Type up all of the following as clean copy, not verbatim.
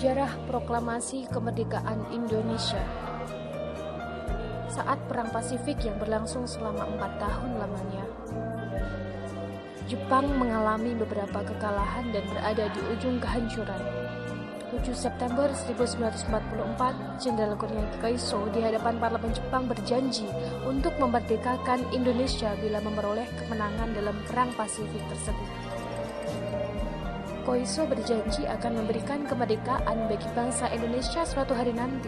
Sejarah Proklamasi Kemerdekaan Indonesia. Saat Perang Pasifik yang berlangsung selama 4 tahun lamanya, Jepang mengalami beberapa kekalahan dan berada di ujung kehancuran. 7 September 1944, Jenderal Koiso di hadapan parlemen Jepang berjanji untuk memerdekakan Indonesia bila memperoleh kemenangan dalam Perang Pasifik tersebut. Koiso berjanji akan memberikan kemerdekaan bagi bangsa Indonesia suatu hari nanti.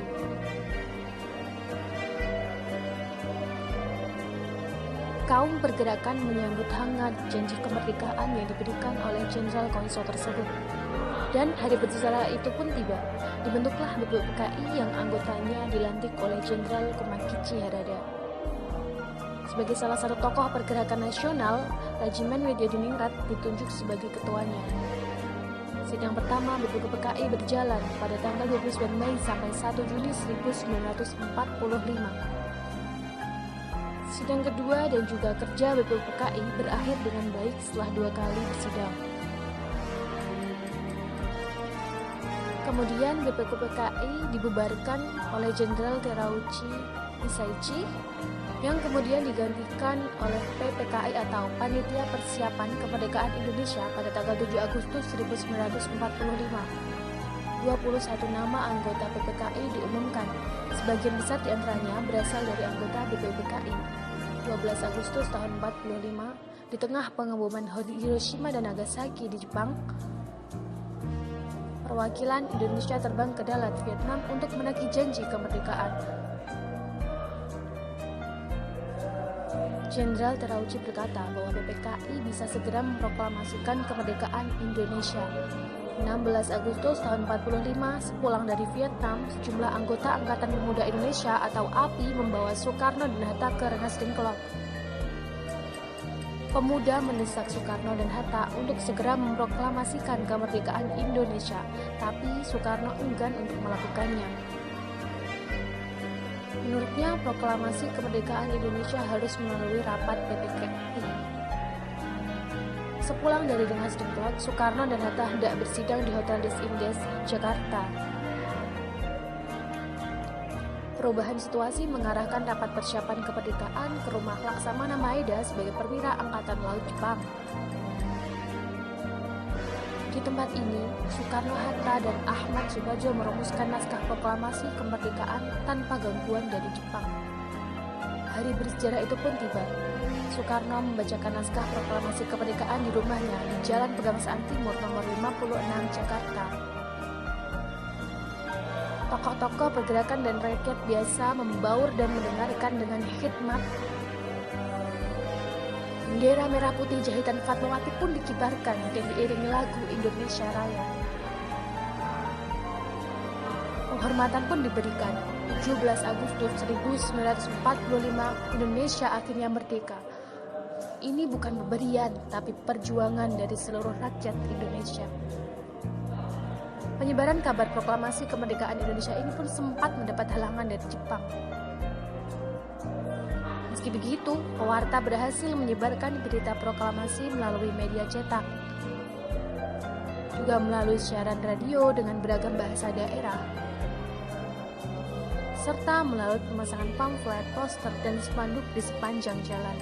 Kaum pergerakan menyambut hangat janji kemerdekaan yang diberikan oleh Jenderal Koiso tersebut. Dan hari bersejarah itu pun tiba. Dibentuklah BPUPKI yang anggotanya dilantik oleh Jenderal Komakichi Harada. Sebagai salah satu tokoh pergerakan nasional, Regimen Widyadiningrat ditunjuk sebagai ketuanya. Sidang pertama BPUPKI berjalan pada tanggal 29 Mei sampai 1 Juli 1945. Sidang kedua dan juga kerja BPUPKI berakhir dengan baik setelah 2 kali bersidang. Kemudian BPUPKI dibubarkan oleh Jenderal Terauchi Hisaichi yang kemudian digantikan oleh PPKI atau Panitia Persiapan Kemerdekaan Indonesia pada tanggal 7 Agustus 1945. 21 nama anggota PPKI diumumkan, sebagian besar diantaranya berasal dari anggota BPUPKI. 12 Agustus tahun 45, di tengah pengeboman Hiroshima dan Nagasaki di Jepang, perwakilan Indonesia terbang ke Dalat, Vietnam untuk menagih janji kemerdekaan. Jenderal Terauchi berkata bahwa PPKI bisa segera memproklamasikan kemerdekaan Indonesia. 16 Agustus tahun 45, sepulang dari Vietnam, sejumlah anggota Angkatan Pemuda Indonesia atau API membawa Soekarno dan Hatta ke Rengas Dengklok. Pemuda mendesak Soekarno dan Hatta untuk segera memproklamasikan kemerdekaan Indonesia, tapi Soekarno enggan untuk melakukannya. Menurutnya, proklamasi kemerdekaan Indonesia harus melalui rapat PPKI. Sepulang dari Rengas Dengklok, Soekarno dan Hatta hendak bersidang di Hotel Des Indes, Jakarta. Perubahan situasi mengarahkan rapat persiapan kemerdekaan ke rumah Laksamana Maeda sebagai perwira Angkatan Laut Jepang. Di tempat ini, Soekarno-Hatta dan Ahmad Subarjo merumuskan naskah proklamasi kemerdekaan tanpa gangguan dari Jepang. Hari bersejarah itu pun tiba. Soekarno membacakan naskah proklamasi kemerdekaan di rumahnya di Jalan Pegangsaan Timur nomor 56 Jakarta. Tokoh-tokoh pergerakan dan rakyat biasa membaur dan mendengarkan dengan hikmat. Bendera merah putih jahitan Fatmawati pun dikibarkan dan diiringi lagu Indonesia Raya. Penghormatan pun diberikan. 17 Agustus 1945, Indonesia akhirnya merdeka. Ini bukan pemberian, tapi perjuangan dari seluruh rakyat Indonesia. Penyebaran kabar proklamasi kemerdekaan Indonesia ini pun sempat mendapat halangan dari Jepang. Meski begitu, pewarta berhasil menyebarkan berita proklamasi melalui media cetak, juga melalui siaran radio dengan beragam bahasa daerah, serta melalui pemasangan pamflet, poster, dan spanduk di sepanjang jalan.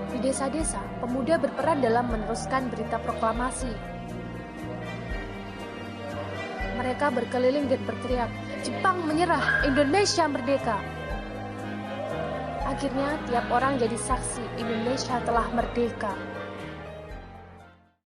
Di desa-desa, pemuda berperan dalam meneruskan berita proklamasi. Mereka berkeliling dan berteriak, "Jepang menyerah, Indonesia merdeka!" Akhirnya, tiap orang jadi saksi Indonesia telah merdeka.